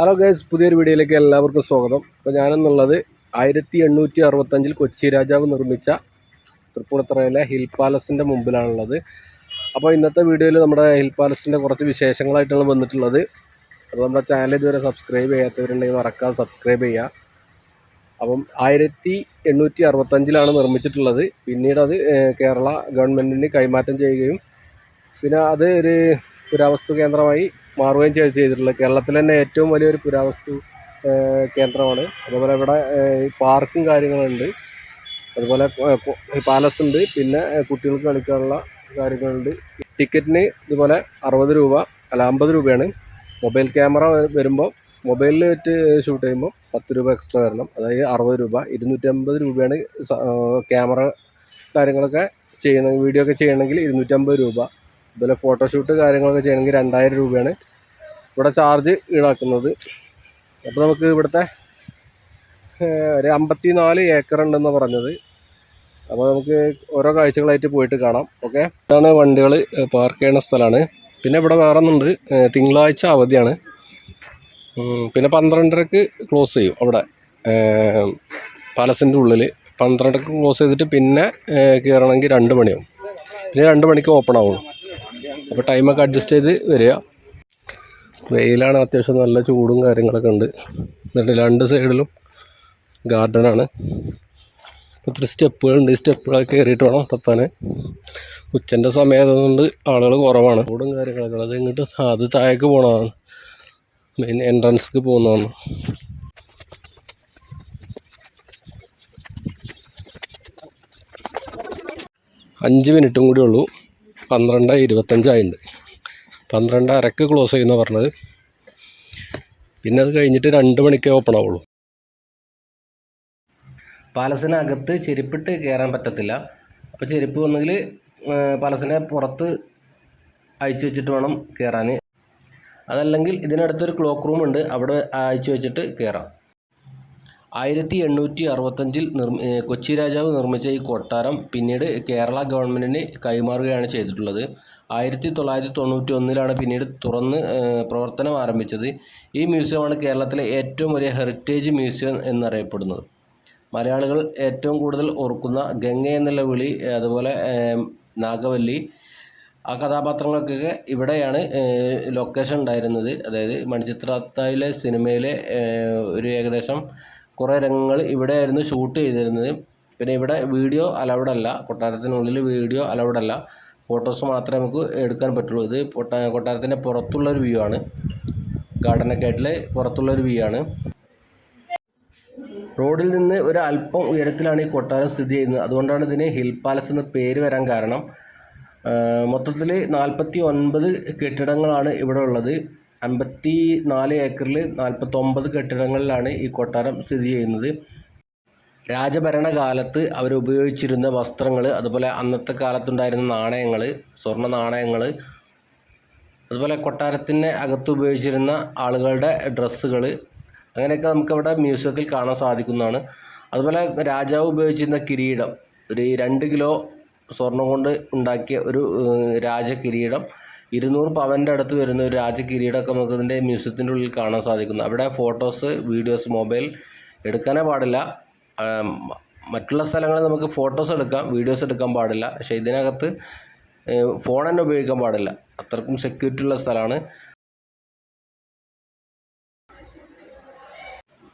Hello guys, പുതിയൊരു വീഡിയോയിലേക്ക് എല്ലാവർക്കും സ്വാഗതം. അപ്പോൾ ഞാനെന്നുള്ളത് 1865 കൊച്ചി രാജാവ് നിർമ്മിച്ച തൃപ്പൂണിത്തുറയിലെ ഹിൽ പാലസിൻ്റെ മുമ്പിലാണുള്ളത്. അപ്പോൾ ഇന്നത്തെ വീഡിയോയിൽ നമ്മുടെ ഹിൽ പാലസിൻ്റെ കുറച്ച് വിശേഷങ്ങളായിട്ടാണ് വന്നിട്ടുള്ളത്. അപ്പോൾ നമ്മുടെ ചാനൽ ഇതുവരെ സബ്സ്ക്രൈബ് ചെയ്യാത്തവരുണ്ടെങ്കിൽ മറക്കാതെ സബ്സ്ക്രൈബ് ചെയ്യുക. അപ്പം 1865 നിർമ്മിച്ചിട്ടുള്ളത്. പിന്നീട് അത് കേരള ഗവൺമെൻറ്റിന് കൈമാറ്റം ചെയ്യുകയും പിന്നെ അത് ഒരു പുരാവസ്തു കേന്ദ്രമായി മാറുകയും ചെയ്തിട്ടുള്ളത്. കേരളത്തിൽ തന്നെ ഏറ്റവും വലിയൊരു പുരാവസ്തു കേന്ദ്രമാണ്. അതുപോലെ ഇവിടെ പാർക്കും കാര്യങ്ങളുണ്ട്, അതുപോലെ പാലസ് ഉണ്ട്, പിന്നെ കുട്ടികൾക്ക് കളിക്കാനുള്ള കാര്യങ്ങളുണ്ട്. ടിക്കറ്റിന് ഇതുപോലെ 60 രൂപ അല്ല 50 രൂപയാണ്. മൊബൈൽ ക്യാമറ വരുമ്പോൾ മൊബൈലിൽ വെച്ച് ഷൂട്ട് ചെയ്യുമ്പോൾ 10 രൂപ എക്സ്ട്രാ തരണം, അതായത് 60 രൂപ. 250 രൂപയാണ് ക്യാമറ കാര്യങ്ങളൊക്കെ ചെയ്യണമെങ്കിൽ, വീഡിയോ ഒക്കെ ചെയ്യണമെങ്കിൽ 250 രൂപ. അതുപോലെ ഫോട്ടോഷൂട്ട് കാര്യങ്ങളൊക്കെ ചെയ്യണമെങ്കിൽ 2000 രൂപയാണ് ഇവിടെ ചാർജ് ഈടാക്കുന്നത്. അപ്പോൾ നമുക്ക് ഇവിടുത്തെ ഒരു 54 ഏക്കർ ഉണ്ടെന്ന് പറഞ്ഞത്. അപ്പോൾ നമുക്ക് ഓരോ കാഴ്ചകളായിട്ട് പോയിട്ട് കാണാം. ഓക്കെ, ഇതാണ് വണ്ടികൾ പാർക്ക് ചെയ്യുന്ന സ്ഥലമാണ്. പിന്നെ ഇവിടെ വേറെ ഒന്നുണ്ട്, തിങ്കളാഴ്ച അവധിയാണ്. പിന്നെ 12:30-ക്ക് ക്ലോസ് ചെയ്യും അവിടെ പാലസിൻ്റെ ഉള്ളിൽ. 12:30-ക്ക് ക്ലോസ് ചെയ്തിട്ട് പിന്നെ കയറണമെങ്കിൽ 2 മണിയാവും. പിന്നെ 2 മണിക്ക് ഓപ്പൺ ആവുള്ളൂ. അപ്പോൾ ടൈമൊക്കെ അഡ്ജസ്റ്റ് ചെയ്ത് വരിക. വെയിലാണ്, അത്യാവശ്യം നല്ല ചൂടും കാര്യങ്ങളൊക്കെ ഉണ്ട്. എന്നിട്ട് 2 സൈഡിലും ഗാർഡനാണ്. ഒത്തിരി സ്റ്റെപ്പുകളുണ്ട്. ഈ സ്റ്റെപ്പുകളൊക്കെ കയറിയിട്ട് വേണം എത്താൻ. ഉച്ചൻ്റെ സമയമായതുകൊണ്ട് ആളുകൾ കുറവാണ്. ചൂടും കാര്യങ്ങളൊക്കെ അത് ഇങ്ങോട്ട് അത് താഴേക്ക് പോകണതാണ്, മെയിൻ എൻട്രൻസ്ക്ക് പോകുന്നതാണ്. അഞ്ച് മിനിറ്റും കൂടി ഉള്ളൂ. 12:25 ആയിട്ടുണ്ട്. 12:30-ക്ക് ക്ലോസ് ചെയ്യുന്ന പറഞ്ഞത്. പിന്നെ അത് കഴിഞ്ഞിട്ട് 2 മണിക്കേ ഓപ്പൺ ആവുള്ളൂ. പാലസിനകത്ത് ചെരുപ്പിട്ട് കയറാൻ പറ്റത്തില്ല. അപ്പോൾ ചെരുപ്പ് ഒന്നുകിൽ പാലസിനെ പുറത്ത് അയച്ചു വെച്ചിട്ട് വേണം കയറാൻ, അതല്ലെങ്കിൽ ഇതിനടുത്തൊരു ക്ലോക്ക് റൂം ഉണ്ട്, അവിടെ അയച്ചു വെച്ചിട്ട് കയറാം. 1865 കൊച്ചി രാജാവ് നിർമ്മിച്ച ഈ കൊട്ടാരം പിന്നീട് കേരള ഗവൺമെൻറ്റിന് കൈമാറുകയാണ് ചെയ്തിട്ടുള്ളത്. 1991 പിന്നീട് തുറന്ന് പ്രവർത്തനം ആരംഭിച്ചത്. ഈ മ്യൂസിയമാണ് കേരളത്തിലെ ഏറ്റവും വലിയ ഹെറിറ്റേജ് മ്യൂസിയം എന്നറിയപ്പെടുന്നത്. മലയാളികൾ ഏറ്റവും കൂടുതൽ ഓർക്കുന്ന ഗംഗ എന്നുള്ള വിളി, അതുപോലെ നാഗവല്ലി, ആ കഥാപാത്രങ്ങൾക്കൊക്കെ ഇവിടെയാണ് ലൊക്കേഷൻ ഉണ്ടായിരുന്നത്. അതായത് മണിച്ചിത്രത്താഴിലെ സിനിമയിലെ ഒരു ഏകദേശം കുറേ രംഗങ്ങൾ ഇവിടെയായിരുന്നു ഷൂട്ട് ചെയ്തിരുന്നത്. പിന്നെ ഇവിടെ വീഡിയോ അലൗഡ് അല്ല, കൊട്ടാരത്തിനുള്ളിൽ വീഡിയോ അലൗഡ് അല്ല, ഫോട്ടോസ് മാത്രമേ നമുക്ക് എടുക്കാൻ പറ്റുള്ളൂ. ഇത് കൊട്ടാരത്തിൻ്റെ പുറത്തുള്ളൊരു വ്യൂ ആണ്, ഗാർഡനൊക്കെ ആയിട്ടുള്ള പുറത്തുള്ളൊരു വ്യൂ ആണ്. റോഡിൽ നിന്ന് ഒരു അല്പം ഉയരത്തിലാണ് ഈ കൊട്ടാരം സ്ഥിതി ചെയ്യുന്നത്. അതുകൊണ്ടാണ് ഇതിന് ഹിൽ പാലസ് എന്ന പേര് വരാൻ കാരണം. മൊത്തത്തിൽ 49 കെട്ടിടങ്ങളാണ് ഇവിടെ ഉള്ളത്. 54 ഏക്കറിൽ 49 കെട്ടിടങ്ങളിലാണ് ഈ കൊട്ടാരം സ്ഥിതി ചെയ്യുന്നത്. രാജഭരണകാലത്ത് അവരുപയോഗിച്ചിരുന്ന വസ്ത്രങ്ങൾ, അതുപോലെ അന്നത്തെ കാലത്തുണ്ടായിരുന്ന നാണയങ്ങൾ, സ്വർണ്ണ നാണയങ്ങൾ, അതുപോലെ കൊട്ടാരത്തിൻ്റെ അകത്ത് ഉപയോഗിച്ചിരുന്ന ആളുകളുടെ ഡ്രസ്സുകൾ, അങ്ങനെയൊക്കെ നമുക്കവിടെ മ്യൂസിയത്തിൽ കാണാൻ സാധിക്കുന്നതാണ്. അതുപോലെ രാജാവ് ഉപയോഗിച്ചിരുന്ന കിരീടം, ഒരു 2 കിലോ സ്വർണം കൊണ്ട് ഉണ്ടാക്കിയ ഒരു രാജകിരീടം, 200 പവൻ്റെ അടുത്ത് വരുന്ന ഒരു രാജകിരീടമൊക്കെ നമുക്ക് ഇതിൻ്റെ മ്യൂസിയത്തിൻ്റെ ഉള്ളിൽ കാണാൻ സാധിക്കുന്നു. അവിടെ ഫോട്ടോസ്, വീഡിയോസ്, മൊബൈൽ എടുക്കാനേ പാടില്ല. മറ്റുള്ള സ്ഥലങ്ങളിൽ നമുക്ക് ഫോട്ടോസ് എടുക്കാം, വീഡിയോസ് എടുക്കാൻ പാടില്ല. പക്ഷേ ഇതിനകത്ത് ഫോൺ തന്നെ ഉപയോഗിക്കാൻ പാടില്ല, അത്രക്കും സെക്യൂരിറ്റി ഉള്ള സ്ഥലമാണ്.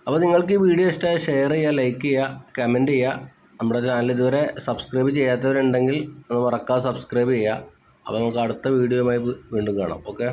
അപ്പോൾ നിങ്ങൾക്ക് ഈ വീഡിയോ ഇഷ്ടമായി ഷെയർ ചെയ്യുക, ലൈക്ക് ചെയ്യുക, കമൻറ്റ് ചെയ്യുക. നമ്മുടെ ചാനൽ ഇതുവരെ സബ്സ്ക്രൈബ് ചെയ്യാത്തവരുണ്ടെങ്കിൽ ഒന്ന് മറക്കാതെ സബ്സ്ക്രൈബ് ചെയ്യുക. അപ്പോൾ നമുക്ക് അടുത്ത വീഡിയോയുമായി വീണ്ടും കാണാം. ഓക്കെ.